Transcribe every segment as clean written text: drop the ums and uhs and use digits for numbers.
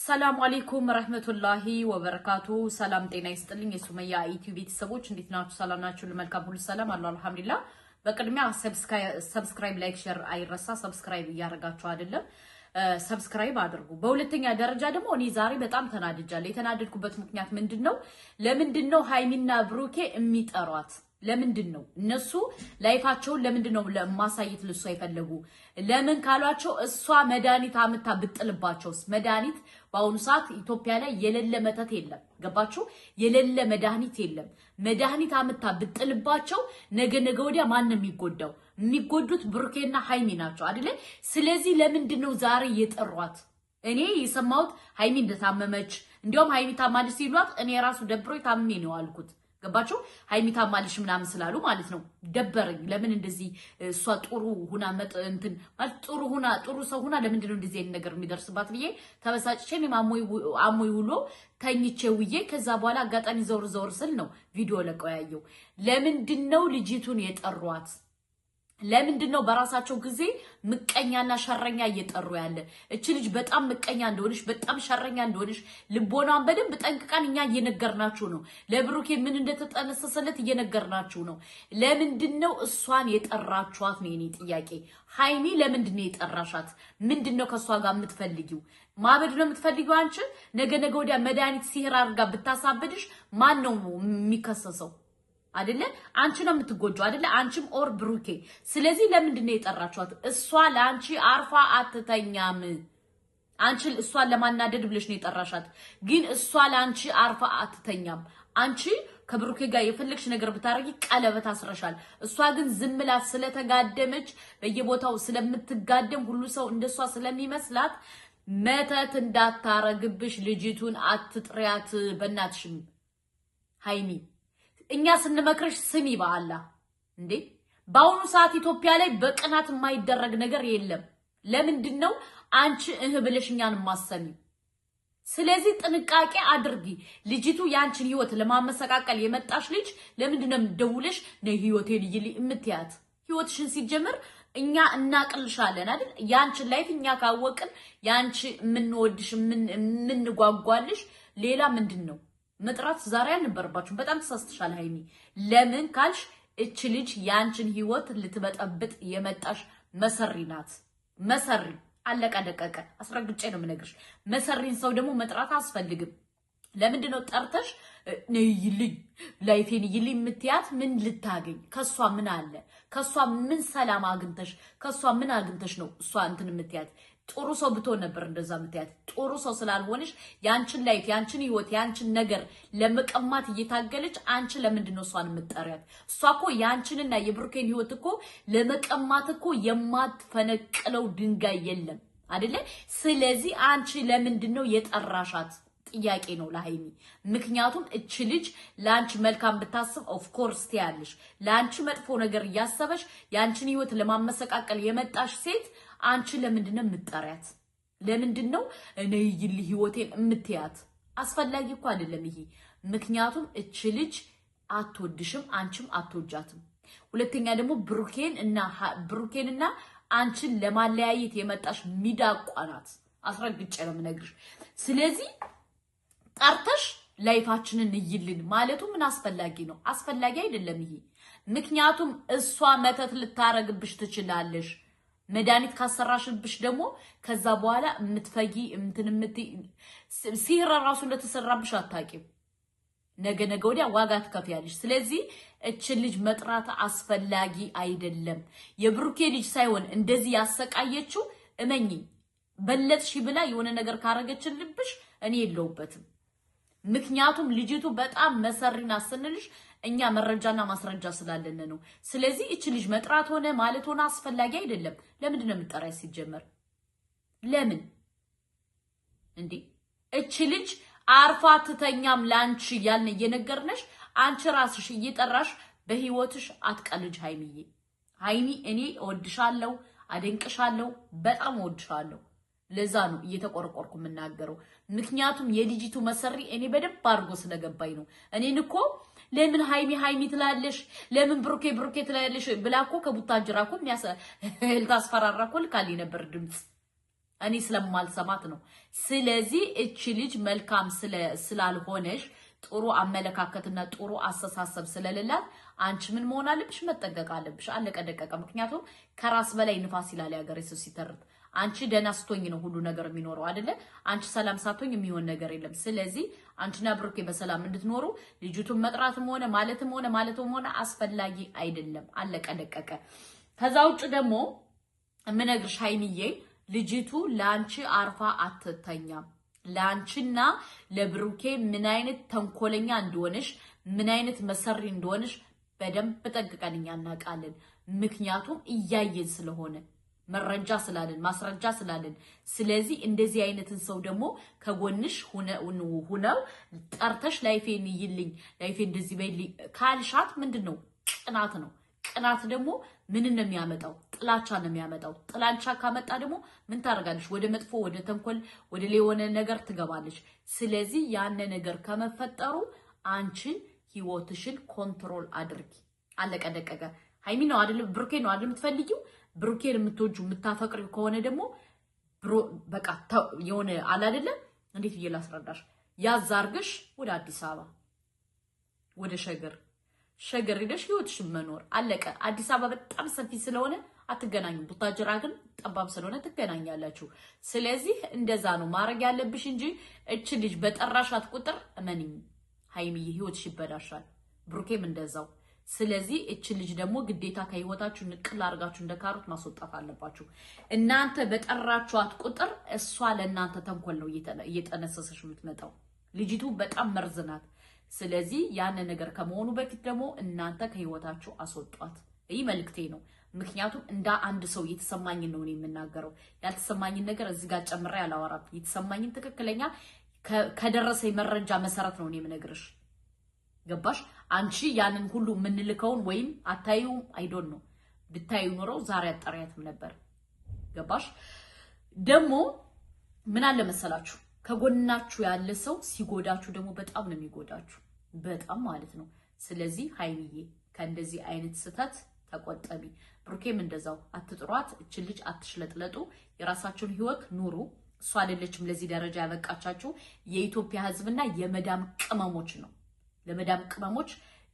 ሰላም አለይኩም ረህመቱላሂ ወበረካቱ። ሰላም ጤና ይስጥልኝ የሱመያ ዩቲዩብ ቤተሰቦች እንዴት ናችሁ? ሰላም ናችሁ? ለመልካም ሁሉ ሰላም አላህ አልሐምዱሊላህ። በቅድሚያ ሰብስክራይብ ላይክ ሼር አይረሳ። ሰብስክራይብ እያደረጋችሁ አይደለም ሰብስክራይብ አድርጉ። በሁለተኛ ደረጃ ደግሞ እኔ ዛሬ በጣም ተናድጃለሁ። የተናደድኩበት ምክንያት ምንድነው? ለምንድነው ሃይሚና ብሩኬ የሚጠሯት? ለምንድነው እነሱ ላይፋቸውን ለምንድነው ለማሳየት ልሷ ይፈልጉ? ለምን ካሏቸው እሷ መድኃኒት አምታ ብጥልባቸውስ? መድኃኒት በአሁኑ ሰዓት ኢትዮጵያ ላይ የሌለ መተት የለም። ገባችሁ? የሌለ መድኃኒት የለም። መድኃኒት አምታ ብጥልባቸው ነገ ወዲያ ማን ነው የሚጎዳው? የሚጎዱት ብሩኬና ሃይሚ ናቸው አይደለ? ስለዚህ ለምንድነው ዛሬ የጠሯት? እኔ የሰማሁት ሃይሚ እንደታመመች እንዲያውም ሃይሚ ታማለች ሲሏት እኔ ራሱ ደብሮኝ ታምሜ ነው አልኩት። ገባችሁ? ሃይሚ ታማለች ምናምን ስላሉ ማለት ነው። ደበረኝ። ለምን እንደዚህ እሷ ጥሩ ሁና እንትን ማለት ጥሩ ሰው ሁና ለምንድነው እንደዚህ አይነት ነገር የሚደርስባት ብዬ ተበሳጭቼ እኔም አሞይ ውሎ ተኝቼ ውዬ ከዛ በኋላ አጋጣሚ ዘውር ስል ነው ቪዲዮ ለቀው ያየው። ለምንድነው ልጅቱን የጠሯት? ለምንድነው በራሳቸው ጊዜ ምቀኛና ሸረኛ እየጠሩ ያለ? እቺ ልጅ በጣም ምቀኛ እንደሆነሽ በጣም ሸረኛ እንደሆነሽ ልቦናን በደንብ ጠንቅቀን እኛ እየነገርናችሁ ነው። ለብሩኬ ምን እንደተጠነሰሰለት እየነገርናችሁ ነው። ለምንድነው እሷን የጠራችኋት ነው የኔ ጥያቄ። ሃይሚ ለምንድነው የጠራሻት? ምንድነው ከሷ ጋር የምትፈልጊው? ማበድ ነው የምትፈልጊው አንቺ? ነገ ወዲያ መድኃኒት ሲህር አድርጋ ብታሳብድሽ ማን ነው የሚከሰሰው? አይደለ? አንቺ ነው የምትጎጂው አይደለ? አንቺም ኦር ብሩኬ። ስለዚህ ለምንድነው የጠራችኋት? እሷ ለአንቺ አርፋ አትተኛም። አንቺ እሷን ለማናደድ ብለሽ ነው የጠራሻት፣ ግን እሷ ለአንቺ አርፋ አትተኛም። አንቺ ከብሩኬ ጋር የፈለግሽ ነገር ብታረጊ ቀለበት አስረሻል። እሷ ግን ዝም ብላት ስለተጋደመች በየቦታው ስለምትጋደም ሁሉ ሰው እንደሷ ስለሚመስላት መተት እንዳታረግብሽ ልጅቱን አትጥሪያት በእናትሽም ሃይሚ። እኛ ስንመክርሽ ስሚ በአላህ እንዴ። በአሁኑ ሰዓት ኢትዮጵያ ላይ በቅናት የማይደረግ ነገር የለም። ለምንድነው አንቺ ብለሽ እኛን ማሰሚው? ስለዚህ ጥንቃቄ አድርጊ። ልጅቱ ያንቺን ህይወት ለማመሰቃቀል የመጣሽ ልጅ ለምንድነው ደውለሽ ነው ህይወቴን ይልይ እምትያት? ህይወትሽን ሲጀምር እኛ እናቅልሻለን አይደል? ያንቺን ላይፍ እኛ ካወቅን ያንቺ ምንወድሽ ምንጓጓልሽ ሌላ ምንድነው? መጥራት ዛሬ አልነበረባችሁም። በጣም ተሳስተሻል ሃይሚ። ለምን ካልሽ እቺ ልጅ ያንቺን ህይወት ልትበጠብጥ የመጣሽ መሰሪ ናት። መሰሪ አለቀ ደቀቀ። አስረግጬ ነው የምነግርሽ። መሰሪን ሰው ደግሞ መጥራት አስፈልግም። ለምንድነው ጠርተሽ ነይልኝ ላይፌን ይልኝ የምትያት? ምን ልታገኝ? ከሷ ምን አለ? ከሷ ምን ሰላም አግኝተሽ? ከሷ ምን አግኝተሽ ነው እሷ እንትን የምትያት? ጥሩ ሰው ብትሆን ነበር እንደዛ የምትያት። ጥሩ ሰው ስላልሆነሽ ያንቺን ላይፍ ያንቺን ህይወት ያንቺን ነገር ለመቀማት እየታገለች አንቺ ለምንድነው እሷን የምትጠሪያት? እሷ እኮ ያንቺንና የብሩኬን ህይወት እኮ ለመቀማት እኮ የማትፈነቅለው ድንጋይ የለም አይደለ? ስለዚህ አንቺ ለምንድነው የጠራሻት? ጥያቄ ነው ለሃይሚ። ምክንያቱም እቺ ልጅ ላንቺ መልካም ብታስብ ኦፍ ኮርስ ትያለሽ። ላንቺ መጥፎ ነገር እያሰበሽ ያንቺን ህይወት ለማመሰቃቀል የመጣሽ ሴት አንቺ ለምንድነው የምትጠሪያት? ለምንድነው እኔ ይል ህይወቴን የምትያት? አስፈላጊ እኮ አይደለም ይሄ። ምክንያቱም እቺ ልጅ አትወድሽም፣ አንቺም አትወጃትም። ሁለተኛ ደግሞ ብሩኬንና አንቺን ለማለያየት የመጣሽ ሚዳቋ ናት። አስረግጬ ነው የምነግርሽ። ስለዚህ ጠርተሽ ላይፋችንን ይይልን ማለቱ ምን አስፈላጊ ነው? አስፈላጊ አይደለም ይሄ። ምክንያቱም እሷ መተት ልታረግብሽ ትችላለሽ። መድኃኒት ካሰራሽብሽ ደግሞ ከዛ በኋላ የምትፈጊ ሲህራ ራሱ እንደተሰራብሽ አታቂም። ነገ ወዲያ ዋጋ ትከፍያለሽ። ስለዚህ እችን ልጅ መጥራት አስፈላጊ አይደለም። የብሩኬ ልጅ ሳይሆን እንደዚህ ያሰቃየችው እመኚ በለጥሽ ብላ የሆነ ነገር ካረገችልብሽ እኔ የለውበትም። ምክንያቱም ልጅቱ በጣም መሰሪና ስንልሽ እኛ መረጃና ማስረጃ ስላለን ነው። ስለዚህ እቺ ልጅ መጥራት ሆነ ማለት ሆነ አስፈላጊ አይደለም። ለምንድነው የምትጠራይ ሲጀመር? ለምን እንዴ? እቺ ልጅ አርፋ ትተኛም ላንቺ ያልን እየነገርነሽ አንቺ ራስሽ እየጠራሽ በህይወትሽ አትቀልጅ ሃይሚዬ። ሃይሚ እኔ እወድሻለሁ፣ አደንቅሻለሁ፣ በጣም እወድሻለሁ። ለዛ ነው እየተቆረቆርኩ የምናገረው። ምክንያቱም የልጅቱ መሰሪ እኔ በደንብ አድርጎ ስለገባኝ ነው። እኔን እኮ ለምን ሃይሚ ትላለሽ? ለምን ብሩኬ ትላለሽ? ብላ እኮ ከቡታጅራ እኮ ታስፈራራ እኮ ልካልኝ ነበር ድምጽ እኔ ስለማልሰማት ነው ስለዚህ እቺ ልጅ መልካም ስላልሆነሽ ጥሩ አመለካከትና ጥሩ አስተሳሰብ ስለሌላት አንቺ ምን መሆን አለብሽ መጠንቀቅ አለብሽ አለቀ ደቀቀ ምክንያቱም ከራስ በላይ ንፋስ ይላል ያገሬ ሰው ሲተርት አንቺ ደና ስትሆኝ ነው ሁሉ ነገር የሚኖረው አይደለ አንቺ ሰላም ሳትሆኝ የሚሆን ነገር የለም ስለዚህ አንቺና ብሩኬ በሰላም እንድትኖሩ ልጅቱን መጥራትም ሆነ ማለትም ሆነ አስፈላጊ አይደለም አለቀ ደቀቀ ከዛ ውጭ ደግሞ እምነግርሽ ሃይሚዬ ልጅቱ ላንቺ አርፋ አትተኛም ላንቺና ለብሩኬ ምን አይነት ተንኮለኛ እንደሆነሽ ምን አይነት መሰሪ እንደሆነሽ በደንብ ጠንቅቀንኛ እናቃለን ምክንያቱም እያየን ስለሆነ መረጃ ስላለን ማስረጃ ስላለን ስለዚህ እንደዚህ አይነትን ሰው ደግሞ ከጎንሽ ሆነው ጠርተሽ ላይፌን ይልኝ ላይፌ እንደዚህ በይልኝ ካልሻት ምንድነው ቅናት ደግሞ ምን ነው የሚያመጣው ጥላቻ ነው የሚያመጣው ጥላቻ ካመጣ ደግሞ ምን ታረጋለሽ ወደ መጥፎ ወደ ተንኮል ወደ ሌወነ ነገር ትገባለሽ ስለዚህ ያነ ነገር ከመፈጠሩ አንቺ ህይወትሽን ኮንትሮል አድርጊ አለቀ ደቀቀ ሃይሚ ነው አይደል ብሩኬ ነው አይደል የምትፈልጊው ብሩኬን የምትወጁ የምታፈቅሪው ከሆነ ደግሞ በቃ የሆነ አለ አይደለ እንዴት ይላስረዳሽ ያዛርግሽ ወደ አዲስ አበባ ወደ ሸገር ሄደሽ ህይወትሽን መኖር አለቀ አዲስ አበባ በጣም ሰፊ ስለሆነ አትገናኙም ቡታጅራ ግን ጠባብ ስለሆነ ትገናኛላችሁ ስለዚህ እንደዛ ነው ማረግ ያለብሽ እንጂ እቺ ልጅ በጠራሻት ቁጥር እመንኝ ሃይሚዬ ህይወትሽ ይበላሻል ብሩኬም እንደዛው ስለዚህ እቺ ልጅ ደግሞ ግዴታ ከህይወታችሁ ንቅል አርጋችሁ እንደካሩት ማስወጣት አለባችሁ እናንተ በጠራችኋት ቁጥር እሷ ለእናንተ ተንኮል ነው እየጠነሰሰሽ የምትመጣው ልጅቱ በጣም መርዝናት ስለዚህ ያን ነገር ከመሆኑ በፊት ደግሞ እናንተ ከህይወታችሁ አስወጧት ይሄ መልክቴ ነው ምክንያቱም እንደ አንድ ሰው የተሰማኝን ነው የምናገረው ያልተሰማኝን ነገር እዚህ ጋር ጨምሬ ያላወራም የተሰማኝን ትክክለኛ ከደረሰኝ መረጃ መሰረት ነው የምነግርሽ ገባሽ አንቺ ያንን ሁሉ ምንልከውን ወይም አታዩ አይዶን ነው ብታዩ ኖሮ ዛሬ አጣሪያትም ነበር ገባሽ ደግሞ ምን አለ መሰላችሁ ከጎናችሁ ያለ ሰው ሲጎዳችሁ ደግሞ በጣም ነው የሚጎዳችሁ በጣም ማለት ነው ስለዚህ ሃይሚዬ ከእንደዚህ አይነት ስተት ተቆጠቢ ብሩኬም እንደዛው አትጥሯት እቺ ልጅ አትሽለጥለጡ የራሳችሁን ህይወት ኑሩ እሷ አይደለችም ለዚህ ደረጃ ያበቃቻችሁ የኢትዮጵያ ህዝብና የመዳም ቅመሞች ነው ለመዳም ቅመሞች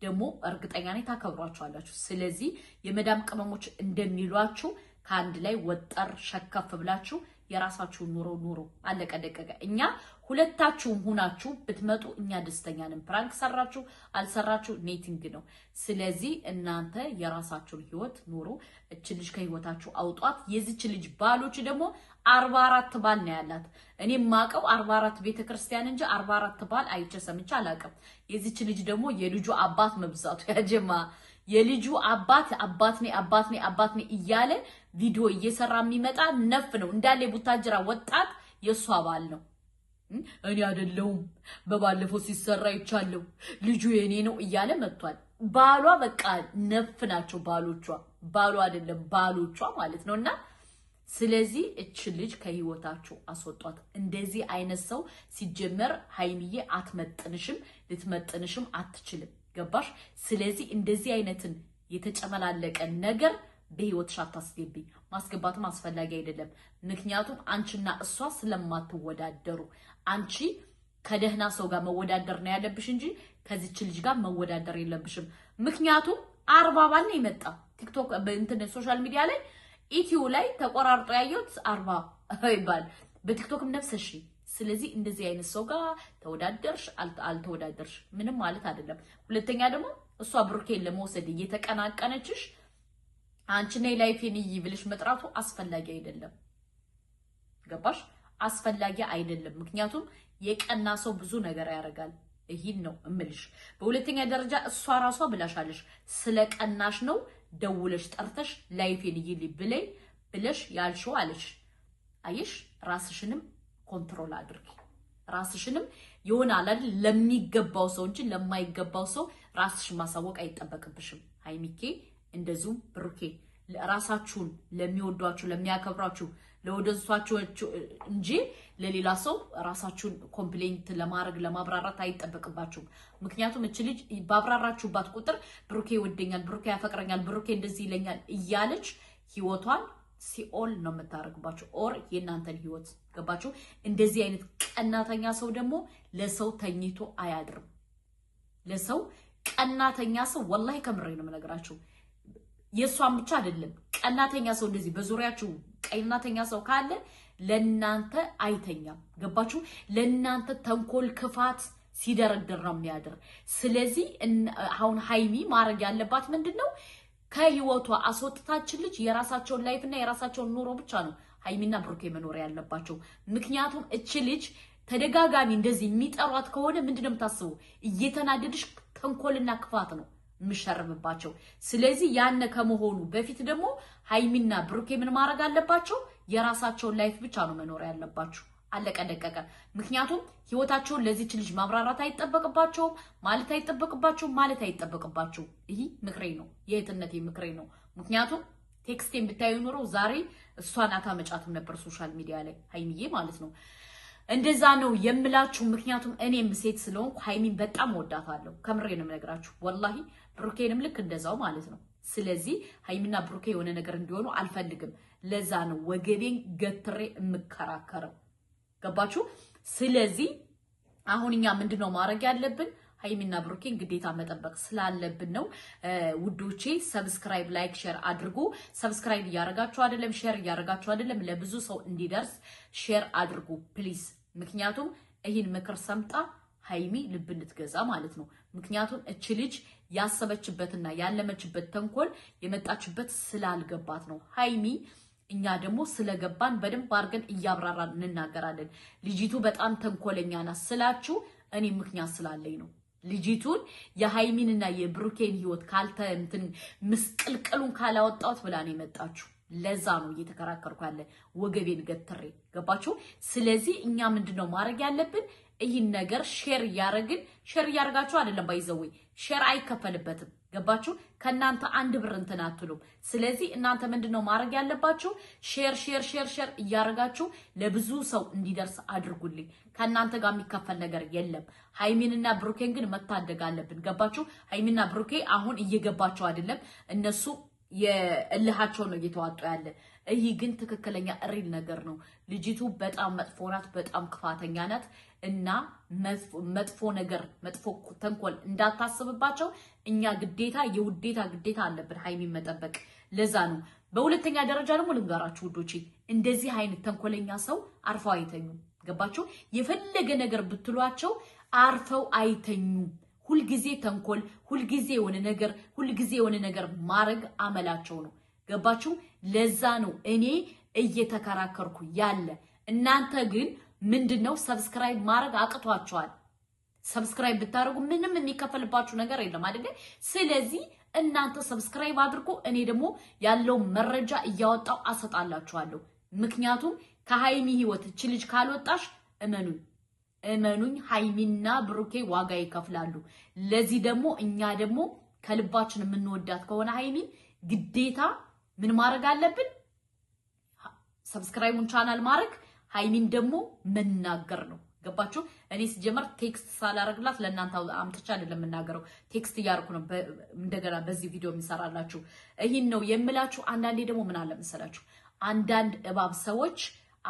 ደግሞ እርግጠኛ ነኝ ታከብሯቸዋላችሁ ስለዚህ የመዳም ቅመሞች እንደሚሏችሁ ከአንድ ላይ ወጠር ሸከፍ ብላችሁ የራሳችሁን ኑሮ አለቀ ደቀቀ እኛ ሁለታችሁም ሆናችሁ ብትመጡ እኛ ደስተኛ ነን ፕራንክ ሰራችሁ አልሰራችሁ ኔቲንግ ነው ስለዚህ እናንተ የራሳችሁን ህይወት ኑሩ እቺ ልጅ ከህይወታችሁ አውጧት የዚች ልጅ ባሎች ደግሞ 44 ባል ነው ያላት እኔ ማቀው 44 ቤተክርስቲያን እንጂ 44 ባል አይቼ ሰምቼ አላቀም የዚች ልጅ ደግሞ የልጁ አባት መብዛቱ ያጀማ የልጁ አባት ነኝ እያለ ቪዲዮ እየሰራ የሚመጣ ነፍ ነው እንዳለ ቡታጅራ ወጣት የሷ ባል ነው እኔ አይደለሁም በባለፈው ሲሰራ ይቻለው ልጁ የኔ ነው እያለ መጥቷል ባሏ በቃ ነፍ ናቸው ባሏ አይደለም ባሎቿ ማለት ነውና ስለዚህ እቺ ልጅ ከህይወታችሁ አስወጧት እንደዚህ አይነት ሰው ሲጀመር ሃይሚዬ አትመጥንሽም ልትመጥንሽም አትችልም ገባሽ ስለዚህ እንደዚህ አይነትን የተጨመላለቀ ነገር በህይወትሽ አታስገቢ ማስገባትም አስፈላጊ አይደለም ምክንያቱም አንቺና እሷ ስለማትወዳደሩ አንቺ ከደህና ሰው ጋር መወዳደር ነው ያለብሽ እንጂ ከዚች ልጅ ጋር መወዳደር የለብሽም ምክንያቱም 40 ባል ነው ይመጣ ቲክቶክ በኢንተርኔት ሶሻል ሚዲያ ላይ ኢቲዩ ላይ ተቆራርጦ ያየሁት 40 ይባል በቲክቶክም ነፍሰሽ ስለዚህ እንደዚህ አይነት ሰው ጋር ተወዳደርሽ አልተወዳደርሽ ምንም ማለት አይደለም ሁለተኛ ደግሞ እሷ ብሩኬን ለመውሰድ እየተቀናቀነችሽ አንቺ ነይ ላይፌን ይብልሽ መጥራቱ አስፈላጊ አይደለም ገባሽ አስፈላጊ አይደለም ምክንያቱም የቀና ሰው ብዙ ነገር ያደርጋል ይሄን ነው እምልሽ በሁለተኛ ደረጃ እሷ ራሷ ብላሻለሽ ስለቀናሽ ነው ደውለሽ ጠርተሽ ላይፌን ይልኝ ብለሽ ያልሽው አለሽ አይሽ ራስሽንም ኮንትሮል አድርጊ ራስሽንም ይሆናል ለሚገባው ሰው እንጂ ለማይገባው ሰው ራስሽ ማሳወቅ አይጠበቅብሽም ሃይሚኬ እንደዙም ብሩኬ ራሳችሁን ለሚወዷችሁ ለሚያከብራችሁ ለወደሷችሁ እንጂ ለሌላ ሰው ራሳችሁን ኮምፕሌንት ለማድረግ ለማብራራት አይጠበቅባችሁም ምክንያቱም እቺ ልጅ ባብራራችሁባት ቁጥር ብሩኬ ወደኛል ብሩኬ ያፈቅረኛል ብሩኬ እንደዚህ ይለኛል እያለች ህይወቷን ሲኦል ነው የምታረግባችሁ ኦር የናንተን ህይወት ገባችሁ እንደዚህ አይነት ቀናተኛ ሰው ደግሞ ለሰው ተኝቶ አያድርም ለሰው ቀናተኛ ሰው ወላሂ ከምሬ ነው የምነግራችሁ የሷን ብቻ አይደለም ቀናተኛ ሰው እንደዚህ በዙሪያችሁ ቀናተኛ ሰው ካለ ለናንተ አይተኛም ገባችሁ ለናንተ ተንኮል ክፋት ሲደረደር ነው የሚያድር ስለዚህ አሁን ሃይሚ ማረግ ያለባት ምንድነው ከህይወቷ አስወጥታችን ልጅ የራሳቸውን ላይፍ እና የራሳቸውን ኑሮ ብቻ ነው ሃይሚና ብሩኬ መኖር ያለባቸው ምክንያቱም እቺ ልጅ ተደጋጋሚ እንደዚህ የሚጠሯት ከሆነ ምንድነው የምታስበው እየተናደድሽ ተንኮልና ክፋት ነው ምሸርብባቸው ስለዚህ ያነ ከመሆኑ በፊት ደግሞ ሃይሚና ብሩኬ ምን ማረግ አለባቸው የራሳቸውን ላይፍ ብቻ ነው መኖር ያለባቸው አለቀ ደቀቀ ምክንያቱም ህይወታቸውን ለዚች ልጅ ማብራራት አይጠበቅባቸው ማለት አይጠበቅባቸው ይሄ ምክሬ ነው የእህትነቴ ምክሬ ነው ምክንያቱም ቴክስቴን ብታዩ ኑሮ ዛሬ እሷን አታመጫትም ነበር ሶሻል ሚዲያ ላይ ሃይሚዬ ማለት ነው እንደዛ ነው የምላችሁ ምክንያቱም እኔም ሴት ስለሆንኩ ሃይሚን በጣም ወዳታለሁ ከምሬ ነው የምነግራችሁ ወላሂ ብሩኬንም ልክ እንደዛው ማለት ነው ስለዚህ ሃይሚና ብሩኬ የሆነ ነገር እንዲሆኑ አልፈልግም ለዛ ነው ወገቤን ገትሬ እምከራከረው ገባችሁ ስለዚህ አሁንኛ ምንድነው ማድረግ ያለብን ሃይሚና ብሩኬን ግዴታ መጠበቅ ስላለብን ነው ውዶቼ ሰብስክራይብ ላይክ ሼር አድርጉ ሰብስክራይብ ያረጋችሁ አይደለም ሼር ያረጋችሁ አይደለም ለብዙ ሰው እንዲደርስ ሼር አድርጉ ፕሊዝ ምክንያቱም ይሄን ምክር ሰምጣ ሃይሚ ልብ እንድትገዛ ማለት ነው ምክንያቱም እቺ ልጅ ያሰበችበትና ያለመችበት ተንኮል የመጣችበት ስላልገባት ነው ሃይሚ እኛ ደግሞ ስለገባን በደንብ አርገን እያብራራን እንናገራለን ልጅቱ በጣም ተንኮለኛና ስላችሁ እኔ ምክንያት ስላለኝ ነው ልጅቱን የሃይሚንና የብሩኬን ህይወት ካልተ እንትን ምስቅልቅሉን ካላወጣውት ብላን የመጣችሁ ለዛ ነው እየተከራከርኩ ያለ ወገቤን ገትሬ ገባችሁ ስለዚህ እኛ ምንድነው ማድረግ ያለብን ይሄን ነገር ሼር ያረጋችሁ አይደለም ባይዘውይ ሼር አይከፈልበትም ገባችሁ ከናንተ አንድ ብር እንትን አትሉም ስለዚህ እናንተ ምንድነው ማድረግ ያለባችሁ ሼር ያረጋችሁ ለብዙ ሰው እንዲደርስ አድርጉልኝ ከናንተ ጋር የሚከፈል ነገር የለም ሃይሚንና ብሩኬን ግን መታደግ አለብን ገባችሁ ሃይሚንና ብሩኬ አሁን እየገባቸው አይደለም እነሱ የእልሃቸው ነው እየተዋጡ ያለ ይሄ ግን ትክክለኛ ሪል ነገር ነው ልጅቱ በጣም መጥፎ ናት በጣም ክፋተኛ ናት እና መጥፎ ነገር መጥፎ ተንኮል እንዳታስብባቸው እኛ ግዴታ አለብን ሃይሚን መጠበቅ ለዛ ነው በሁለተኛ ደረጃ ደግሞ ልንገራችሁ ውዶቼ እንደዚህ አይነት ተንኮለኛ ሰው አርፈው አይተኙ ገባችሁ የፈለገ ነገር ብትሏቸው አርፈው አይተኙ ሁልጊዜ ተንኮል ሁልጊዜ የሆነ ነገር ማረግ አመላቸው ነው ገባችሁ ለዛ ነው እኔ እየተከራከርኩ ያለ እናንተ ግን ምንድነው ሰብስክራይብ ማረግ አቅቷቸዋል ሰብስክራይብ ብታረጉ ምንም የሚከፈልባችሁ ነገር የለም አይደል ስለዚህ እናንተ ሰብስክራይብ አድርጉ እኔ ደግሞ ያለው መረጃ እያወጣው አሰጣላችኋለሁ ምክንያቱም ከሃይሚ ህይወት እቺ ልጅ ካልወጣሽ እመኑኝ ሃይሚና ብሩኬ ዋጋ ይከፍላሉ ለዚህ ደግሞ እኛ ደግሞ ከልባችን የምንወዳት ከሆነ ሃይሚን ግዴታ ምን ማድረግ አለብን ሰብስክራይቡን ቻናል ማድረግ ሃይሚን ደግሞ መናገር ነው ገባችሁ እኔ ሲጀመር ቴክስት ሳላረግላት ለእናንተ አምጥቻ አይደለም መናገረው ቴክስት ያርኩ ነው እንደገና በዚህ ቪዲዮ የሚሰራላችሁ ይሄን ነው የምላችሁ አንዳንዴ ደግሞ ምን አለ መሰላችሁ አንዳንድ እባብ ሰዎች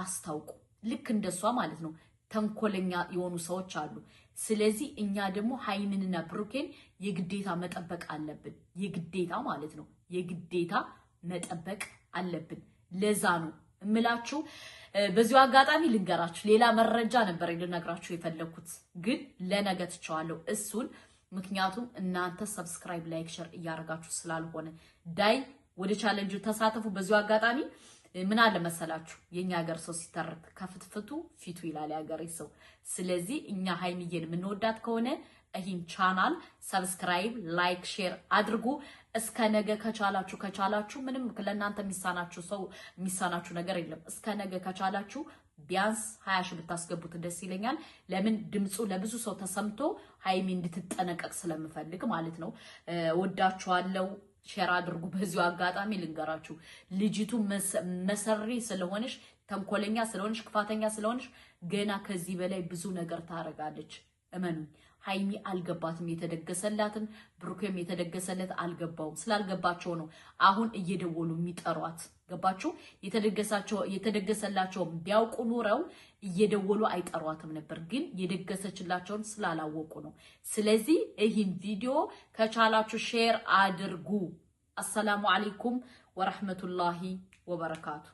አስታውቁ ልክ እንደሷ ማለት ነው ተንኮለኛ የሆኑ ሰዎች አሉ ስለዚህ እኛ ደግሞ ሃይሚንና ብሩኬን የግዴታ መጠበቅ አለብን የግዴታ ማለት ነው የግዴታ መጠበቅ አለብን ለዛ ነው እምላችሁ በዚሁ አጋጣሚ ልንገራችሁ ሌላ መረጃ ነበር ልነግራችሁ የፈለኩት ግን ለነገ ትቻለሁ እሱን ምክንያቱም እናንተ ሰብስክራይብ ላይክ ሼር ያረጋችሁ ስላልሆነ ዳይ ወደ ቻሌንጁ ተሳተፉ በዚሁ አጋጣሚ ምን አለ መሰላችሁ የኛ ሀገር ሰው ሲተርክ ከፍትፍቱ ፊቱ ይላል ያገሬ ሰው ስለዚህ እኛ ሃይሚዬን ምንወዳት ከሆነ ይሄን ቻናል ሰብስክራይብ ላይክ ሼር አድርጉ እስከ ነገ ከቻላችሁ ምንም ለእናንተ የሚሳናችሁ ነገር የለም እስከ ነገ ከቻላችሁ ቢያንስ 20 ሺህ ብታስገቡት ደስ ይለኛል ለምን ድምጹ ለብዙ ሰው ተሰምቶ ሃይሚ እንድትጠነቀቅ ስለምፈልግ ማለት ነው ወዳችኋለሁ ሼር አድርጉ በዚሁ አጋጣሚ ልንገራችሁ ልጅቱ መሰሪ ስለሆነሽ ተንኮለኛ ስለሆነሽ ክፋተኛ ስለሆነሽ ገና ከዚህ በላይ ብዙ ነገር ታረጋለች እመኑ ሃይሚ አልገባትም የተደገሰላትን ብሩክም የተደገሰለት አልገባውም ስላልገባቸው ነው አሁን እየደወሉ የሚጠሯት ገባችሁ የተደገሰላቸው ቢያውቁ ኑረው እየደወሉ አይጠሯትም ነበር ግን የደገሰችላቸውን ስላላወቁ ነው ስለዚህ ይህን ቪዲዮ ከቻላችሁ ሼር አድርጉ አሰላሙ አለይኩም ወራህመቱላሂ ወበረካቱ